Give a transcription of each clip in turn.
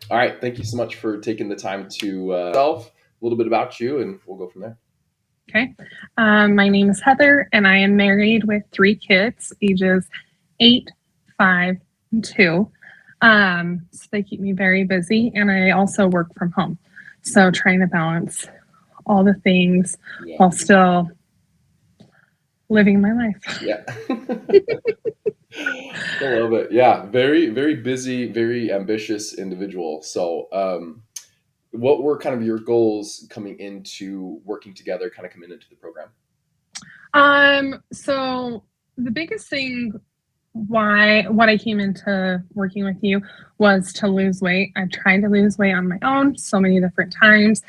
All right. Thank you so much for taking the time to self a little bit about you, and we'll go from there. Okay. My name is Heather, and I am married with three kids, ages 8, 5, and 2. So they keep me very busy, and I also work from home. So trying to balance all the things Yeah. while still living my life. Yeah. I love it. Yeah. Very, very busy, very ambitious individual. So, what were kind of your goals coming into working together, kind of coming into the program? So the biggest thing why what I came into working with you was to lose weight. I've tried to lose weight on my own so many different times.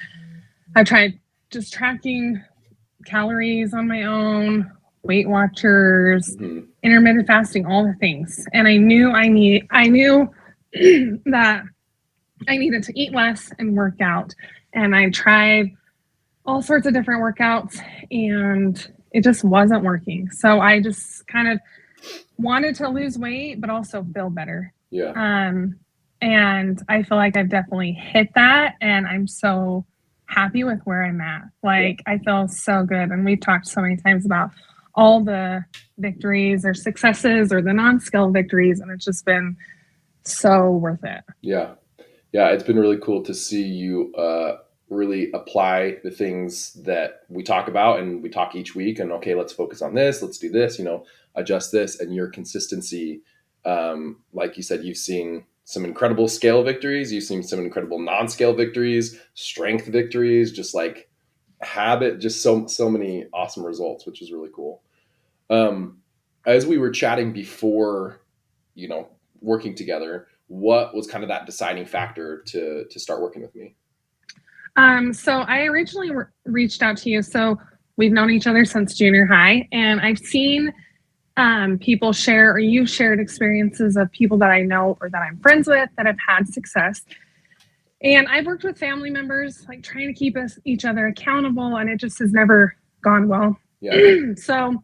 I've tried just tracking calories on my own, Weight Watchers, Hmm. intermittent fasting, all the things. And I knew that I needed to eat less and work out. And I tried all sorts of different workouts and it just wasn't working. So I just kind of wanted to lose weight, but also feel better. Yeah. Um, and I feel like I've definitely hit that. And I'm so happy with where I'm at. Yeah. Like, I feel so good. And we've talked so many times about all the victories or successes or the non skill victories. And it's just been so worth it. Yeah. Yeah, it's been really cool to see you really apply the things that we talk about, and we talk each week. And okay, let's focus on this. Let's do this. Adjust this. And your consistency, like you said, you've seen some incredible scale victories. You've seen some incredible non-scale victories, strength victories, just like habit, just so many awesome results, which is really cool. Um, as we were chatting before, you know, working together, what was kind of that deciding factor to start working with me? So I originally reached out to you. So we've known each other since junior high, and I've seen people share, or you've shared experiences of people that I know or that I'm friends with that have had success. And I've worked with family members, like trying to keep each other accountable, and it just has never gone well. Yeah, So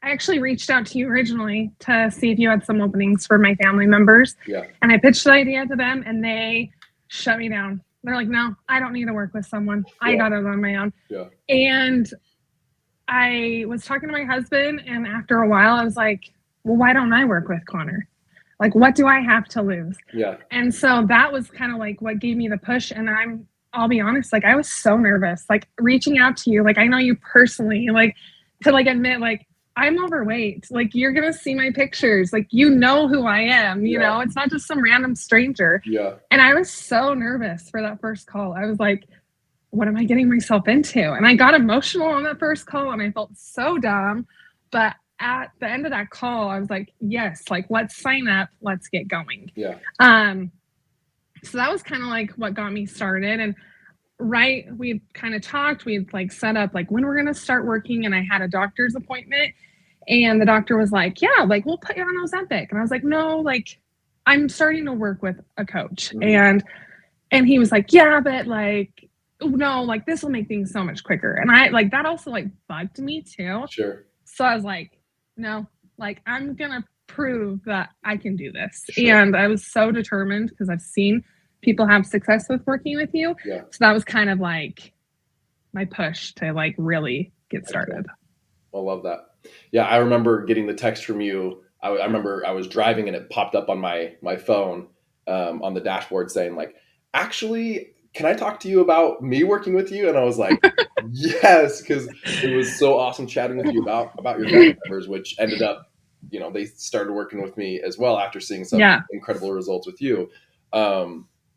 I actually reached out to you originally to see if you had some openings for my family members. yeah, And I pitched the idea to them, and they shut me down. They're like, no, I don't need to work with someone. I yeah, got it on my own. yeah, And I was talking to my husband, and after a while, I was like, well, why don't I work with Connor? Like, what do I have to lose? yeah, And so that was kind of like what gave me the push. And I'll be honest, like, I was so nervous, like, reaching out to you. Like, I know you personally, like, to like admit, like, I'm overweight. Like, you're going to see my pictures. Like, you know who I am. yeah, It's not just some random stranger. yeah, And I was so nervous for that first call. I was like, what am I getting myself into? And I got emotional on that first call and I felt so dumb. But at the end of that call, I was like, yes, like, let's sign up, let's get going. yeah. Um, so that was kind of like what got me started. And right, we kind of talked, we'd like set up like when we're going to start working. And I had a doctor's appointment, and the doctor was like, yeah, like, we'll put you on Ozempic. And I was like, no, like, I'm starting to work with a coach. Mhm. And he was like, yeah, but like, no, like, this will make things so much quicker. And I like that also like bugged me too. Sure, So I was like, no, like, I'm gonna prove that I can do this. sure. And I was so determined because I've seen people have success with working with you. Yeah, So that was kind of like my push to like really get excellent. started. I love that. Yeah, I remember getting the text from you. I remember I was driving and it popped up on my phone, on the dashboard saying like, actually, can I talk to you about me working with you? And I was like, yes, because it was so awesome chatting with you about your family members, which ended up, they started working with me as well after seeing some Yeah, incredible results with you.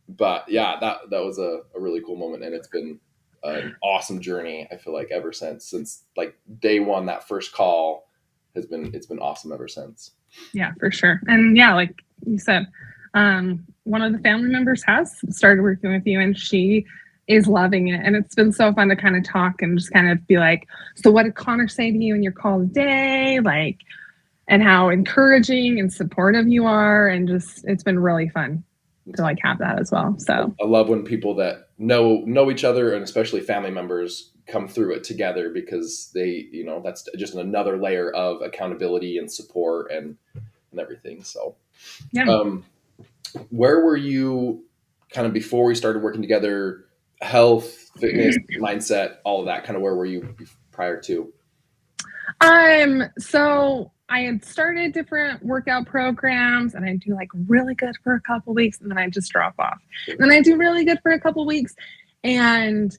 But yeah, that was a really cool moment, and it's been an awesome journey. I feel like ever since like day one, that first call it's been awesome ever since. yeah, for sure. And yeah, like you said, one of the family members has started working with you, and she is loving it. And it's been so fun to kind of talk and just kind of be like, so what did Connor say to you in your call today? Like, and how encouraging and supportive you are. And just, it's been really fun to like have that as well. So I love when people that know each other, and especially family members, come through it together, because that's just another layer of accountability and support and everything. So, yeah. um, where were you? kind of before we started working together, health, fitness, mindset, all of that, kind of where were you prior to? So I had started different workout programs and I do like really good for a couple weeks and then I just drop off. And then I do really good for a couple weeks and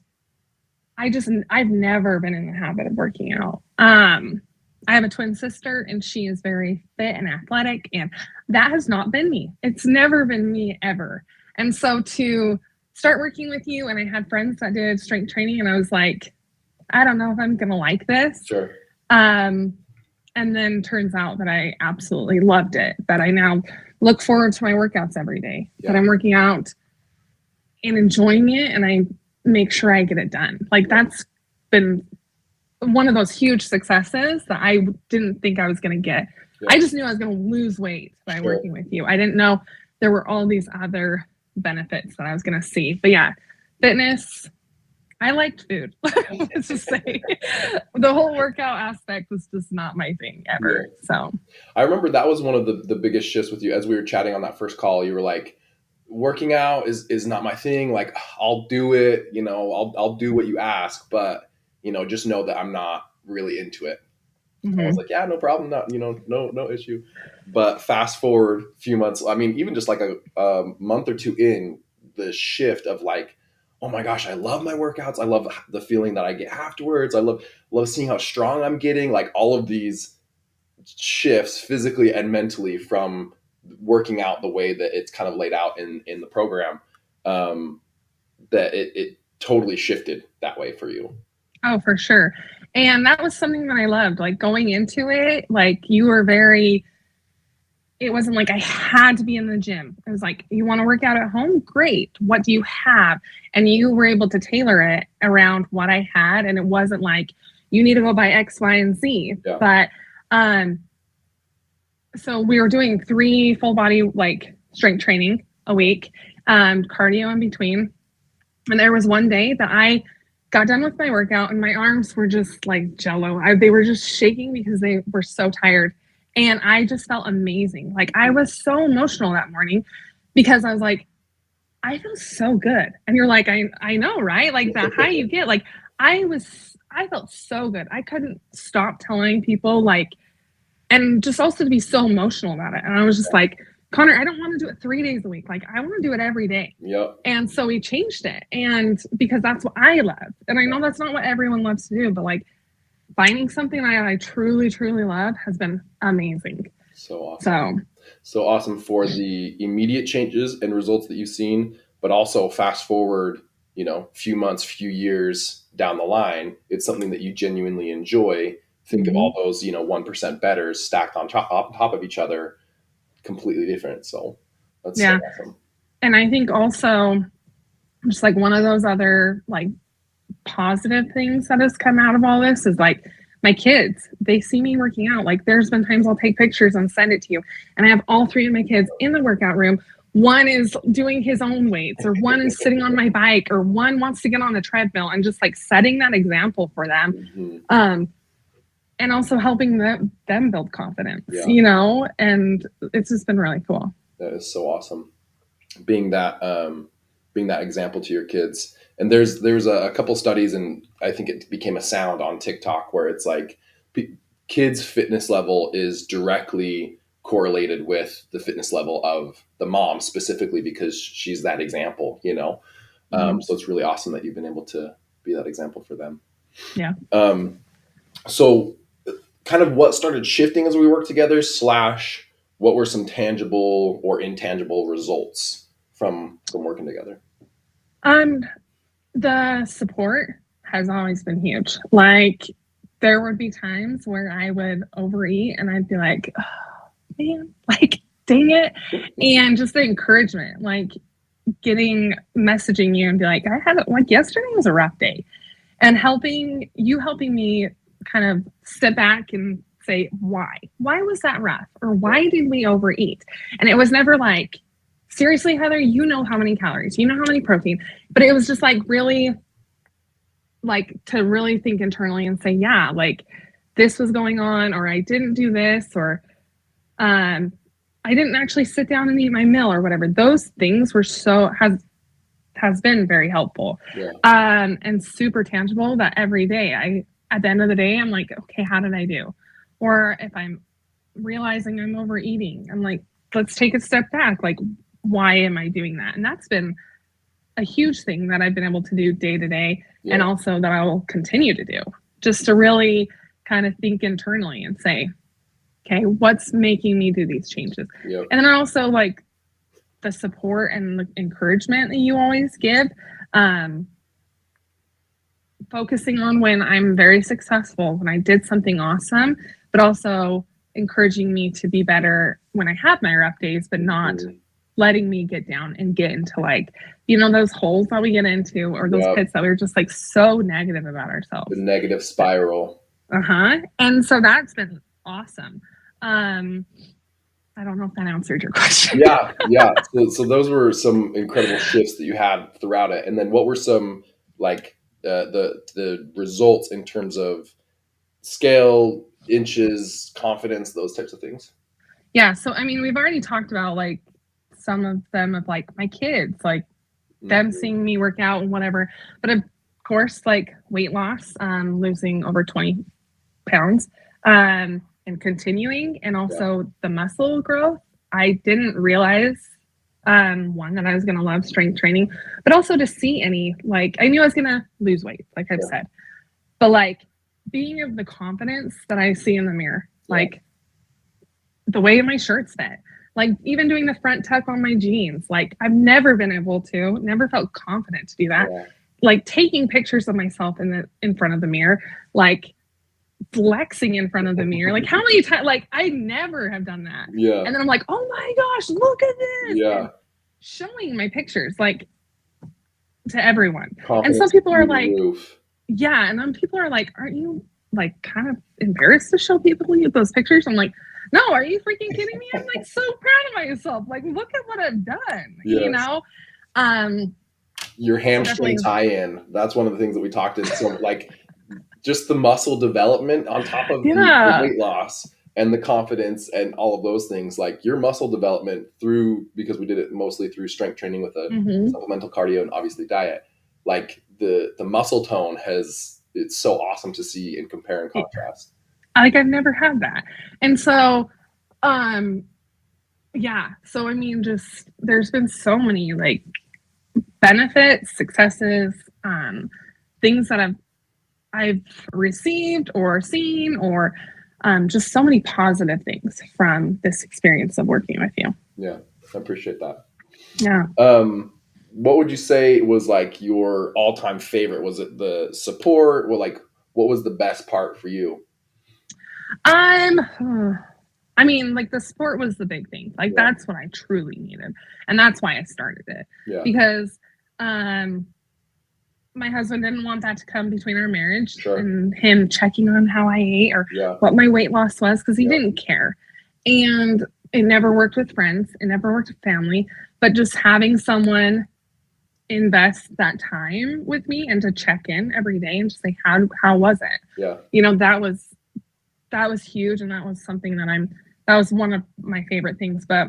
I've never been in the habit of working out. I have a twin sister and she is very fit and athletic and that has not been me. It's never been me ever. And so to start working with you and I had friends that did strength training and I was like, I don't know if I'm going to like this. Sure. And then turns out that I absolutely loved it, that I now look forward to my workouts every day, that I'm working out and enjoying it and I make sure I get it done. Like that's been one of those huge successes that I didn't think I was going to get. Yeah. I just knew I was going to lose weight by working with you. I didn't know there were all these other benefits that I was going to see. But yeah, fitness, I liked food. Let's just say the whole workout aspect was just not my thing ever. Yeah. So I remember that was one of the biggest shifts with you as we were chatting on that first call. You were like, working out is not my thing. Like I'll do it, I'll do what you ask, but just know that I'm not really into it. Mm-hmm. I was like, yeah, no problem. Not, no issue. But fast forward a few months, I mean, even just like a month or two in, the shift of like, oh my gosh, I love my workouts. I love the feeling that I get afterwards. I love seeing how strong I'm getting. Like all of these shifts physically and mentally from working out the way that it's kind of laid out in the program, that it totally shifted that way for you. Oh, for sure. And that was something that I loved, like going into it, like you were very, it wasn't like I had to be in the gym. It was like, you want to work out at home? Great. What do you have? And you were able to tailor it around what I had. And it wasn't like, you need to go buy X, Y, and Z. Yeah. But, so we were doing 3 full body, like strength training a week, cardio in between. And there was one day that I got done with my workout and my arms were just like jello. They were just shaking because they were so tired. And I just felt amazing. Like I was so emotional that morning because I was like, I feel so good. And you're like, I know, right? Like that high you get. Like I felt so good. I couldn't stop telling people, like, and just also to be so emotional about it. And I was just like, Connor, I don't want to do it 3 days a week. Like I want to do it every day. Yep. And so we changed it. And because that's what I love. And I know that's not what everyone loves to do, but like finding something I truly, truly love has been amazing. So awesome. So awesome for the immediate changes and results that you've seen, but also fast forward, few months, few years down the line, it's something that you genuinely enjoy. Think of all those, 1% betters stacked on top of each other, completely different. So that's so awesome. And I think also just like one of those other like positive things that has come out of all this is like my kids, they see me working out. Like there's been times I'll take pictures and send it to you. And I have all 3 of my kids in the workout room. One is doing his own weights, or one is sitting on my bike, or one wants to get on the treadmill, and just like setting that example for them. And also helping them build confidence, and it's just been really cool. That is so awesome. Being that example to your kids. And there's a couple studies, and I think it became a sound on TikTok where it's like kids' fitness level is directly correlated with the fitness level of the mom, specifically because she's that example, So it's really awesome that you've been able to be that example for them. Yeah. So kind of what started shifting as we worked together / what were some tangible or intangible results from working together? The support has always been huge. Like there would be times where I would overeat and I'd be like, oh man, like dang it. And just the encouragement, like messaging you and be like, yesterday was a rough day, and helping me kind of step back and say, why was that rough? Or why did we overeat? And it was never like, seriously, Heather, you know how many calories, you know how many protein, but it was just like really like to really think internally and say, yeah, like this was going on, or I didn't do this, or I didn't actually sit down and eat my meal or whatever. Those things were has been very helpful. Yeah. And super tangible that every day at the end of the day, I'm like, okay, how did I do? Or if I'm realizing I'm overeating, I'm like, let's take a step back. Like, why am I doing that? And that's been a huge thing that I've been able to do day to day, and Yeah. also that I will continue to do, just to really kind of think internally and say, okay, what's making me do these changes? Yep. And then also like the support and the encouragement that you always give, um, focusing on when I'm very successful, when I did something awesome, but also encouraging me to be better when I have my rough days, but not letting me get down and get into like, those holes that we get into, or those Yep. pits that we're just like so negative about ourselves. The negative spiral. And so that's been awesome. I don't know if that answered your question. Yeah, yeah. So those were some incredible shifts that you had throughout it. And then what were some like the results in terms of scale, inches, confidence, those types of things? Yeah. So, I mean, we've already talked about like some of them of like my kids, like them Mhm. seeing me work out and whatever. But of course, like weight loss, losing over 20 pounds, and continuing, and Yeah, also the muscle growth. I didn't realize, one, that I was going to love strength training, but also to see any, like, I knew I was going to lose weight, like I've yeah, said, but like being of the confidence that I see in the mirror, yeah, like the way my shirts fit, like even doing the front tuck on my jeans, like I've never been able to, never felt confident to do that. yeah, Like taking pictures of myself in front of the mirror, like flexing in front of the mirror. Like how many times? Like I never have done that. yeah, And then I'm like, oh my gosh, look at this, and yeah. showing my pictures like to everyone. And some Confidence people are through the like, roof. yeah, and then people are like, aren't you like kind of embarrassed to show people those pictures? I'm like, no, are you freaking kidding me? I'm like so proud of myself. Like, look at what I've done, Yes. Um, Your so hamstring definitely, tie-in. That's one of the things that we talked in. So like just the muscle development on top of the yeah. weight loss and the confidence and all of those things, like your muscle development through, because we did it mostly through strength training with a Hmm. supplemental cardio and obviously diet, like the muscle tone has, it's so awesome to see and compare and contrast. Like I've never had that. And so, um, yeah. So I mean, just there's been so many like benefits, successes, things that I've received or seen, or just so many positive things from this experience of working with you. Yeah, I appreciate that. Yeah. What would you say was like your all-time favorite? Was it the support? Well, like what was the best part for you? I'm I mean, like the sport was the big thing. Like Yeah, that's what I truly needed. And that's why I started it. yeah, Because um my husband didn't want that to come between our marriage sure, and him checking on how I ate or yeah, what my weight loss was, because he yeah, didn't care. And it never worked with friends, it never worked with family, but just having someone invest that time with me and to check in every day and just say, how was it? yeah. That was huge, and that was something that was one of my favorite things. But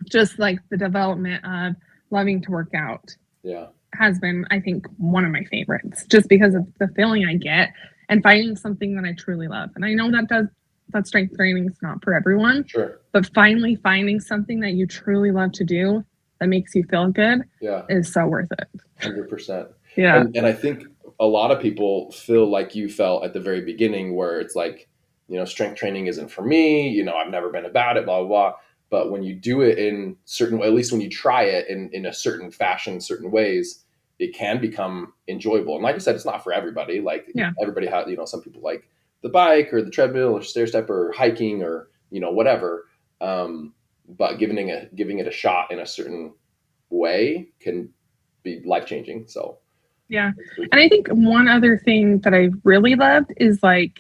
just like the development of loving to work out Yeah. has been, I think, one of my favorites, just because of the feeling I get and finding something that I truly love. And I know that strength training is not for everyone, Sure. but finally finding something that you truly love to do that makes you feel good Yeah. is so worth it. 100%. Yeah. And I think a lot of people feel like you felt at the very beginning, where it's like, strength training isn't for me. I've never been about it, blah, blah, blah. But when you do it in certain, at least when you try it in a certain fashion, certain ways, it can become enjoyable. And like I said, it's not for everybody. Like Yeah. everybody has, some people like the bike or the treadmill or stair step or hiking or, whatever. But giving it a shot in a certain way can be life changing. So Yeah. it's pretty And I cool. think one other thing that I really loved is like,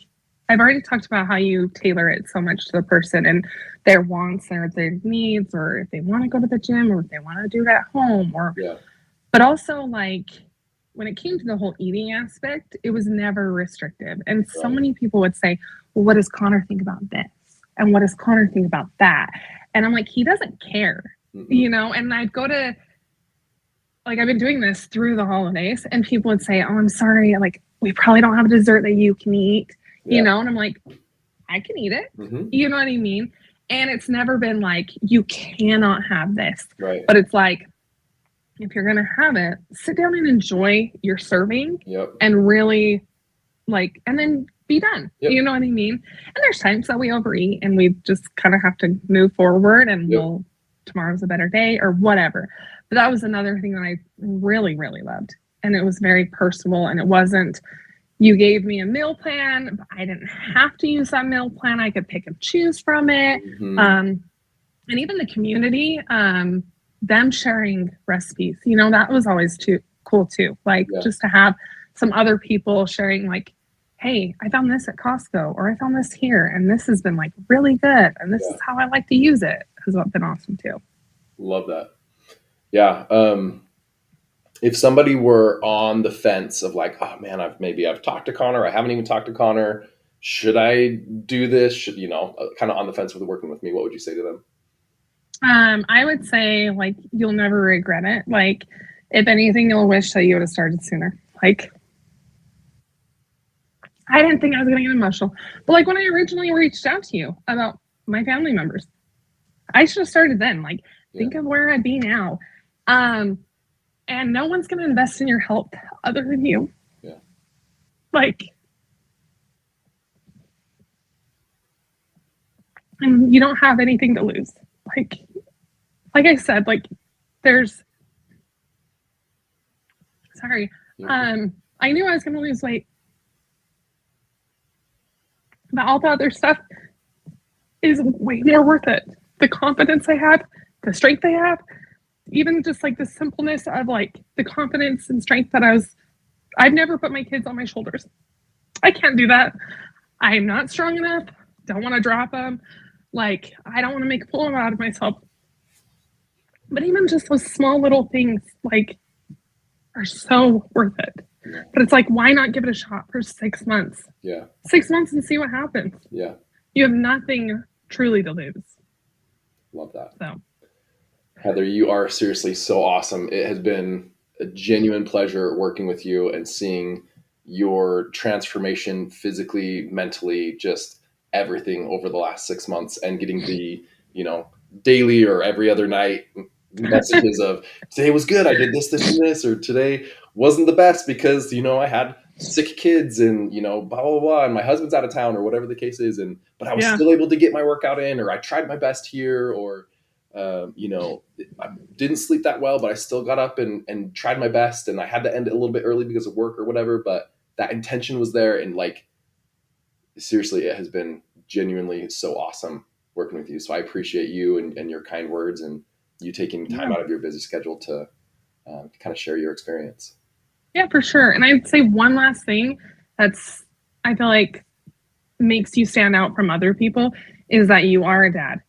I've already talked about how you tailor it so much to the person and their wants or their needs, or if they want to go to the gym or if they want to do it at home, or, Yeah, but also like when it came to the whole eating aspect, it was never restrictive. And so right. many people would say, well, what does Connor think about this? And what does Connor think about that? And I'm like, he doesn't care, Mm-mm. And I'd go to like I've been doing this through the holidays, and people would say, "Oh, I'm sorry, like we probably don't have a dessert that you can eat," Yeah. and I'm like, "I can eat it," Hmm. you know what I mean? And it's never been like you cannot have this, Right. but it's like if you're gonna have it, sit down and enjoy your serving, Yep. and really like, and then be done. Yep. You know what I mean? And there's times that we overeat and we just kind of have to move forward and Yep. we'll, tomorrow's a better day or whatever. But that was another thing that I really, really loved. And it was very personal and it wasn't, you gave me a meal plan, but I didn't have to use that meal plan. I could pick and choose from it. Hmm. Um, and even the community, them sharing recipes, that was always too cool too. Like Yeah. just to have some other people sharing, like, hey, I found this at Costco or I found this here and this has been like really good and this Yeah. is how I like to use it has been awesome too. Love that. Yeah. If somebody were on the fence of like, oh man, I've talked to Connor, I haven't even talked to Connor. Should I do this? Should kind of on the fence with working with me? What would you say to them? I would say like you'll never regret it. Like if anything, you'll wish that you would have started sooner. Like I didn't think I was gonna get emotional. But like when I originally reached out to you about my family members, I should have started then. Like, Yeah. think of where I'd be now. Um, and no one's gonna invest in your health other than you. Yeah. Like, and you don't have anything to lose. Like I said, like there's sorry. Mhm. I knew I was gonna lose weight. But all the other stuff is way more worth it. The confidence I have, the strength I have, even just like the simpleness of like the confidence and strength that I've never put my kids on my shoulders. I can't do that. I am not strong enough. Don't want to drop them. Like, I don't want to make a fool out of myself. But even just those small little things, like, are so worth it. Yeah. But it's like, why not give it a shot for 6 months? Yeah. 6 months and see what happens. Yeah. You have nothing truly to lose. Love that. So, Heather, you are seriously so awesome. It has been a genuine pleasure working with you and seeing your transformation physically, mentally, just everything over the last 6 months and getting the, you know, daily or every other night messages of today was good. I did this, this, and this, or today wasn't the best because, I had sick kids and, blah, blah, blah, and my husband's out of town or whatever the case is. But I was yeah. still able to get my workout in, or I tried my best here, or, I didn't sleep that well, but I still got up and tried my best, and I had to end it a little bit early because of work or whatever. But that intention was there, and like seriously, it has been genuinely so awesome working with you. So I appreciate you and your kind words and you taking time Yeah. out of your busy schedule to kind of share your experience. Yeah, for sure. And I'd say one last thing that's, I feel like makes you stand out from other people is that you are a dad.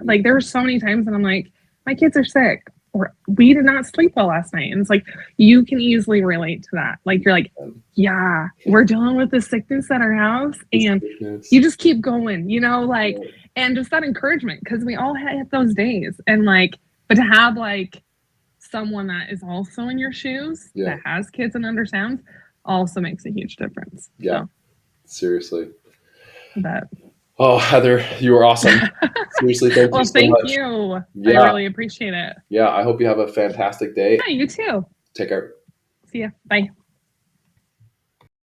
Like, there were so many times that I'm like, my kids are sick or we did not sleep well last night. And it's like, you can easily relate to that. Like, you're like, yeah, we're dealing with the sickness at our house and you just keep going, like, and just that encouragement because we all had those days. And like, but to have like someone that is also in your shoes Yeah. that has kids and understands also makes a huge difference. Yeah. So, seriously. that. Oh, Heather, you are awesome. Seriously, thank Well, you so thank much. you. Yeah. I really appreciate it. Yeah. I hope you have a fantastic day. Yeah, you too. Take care. See ya. Bye.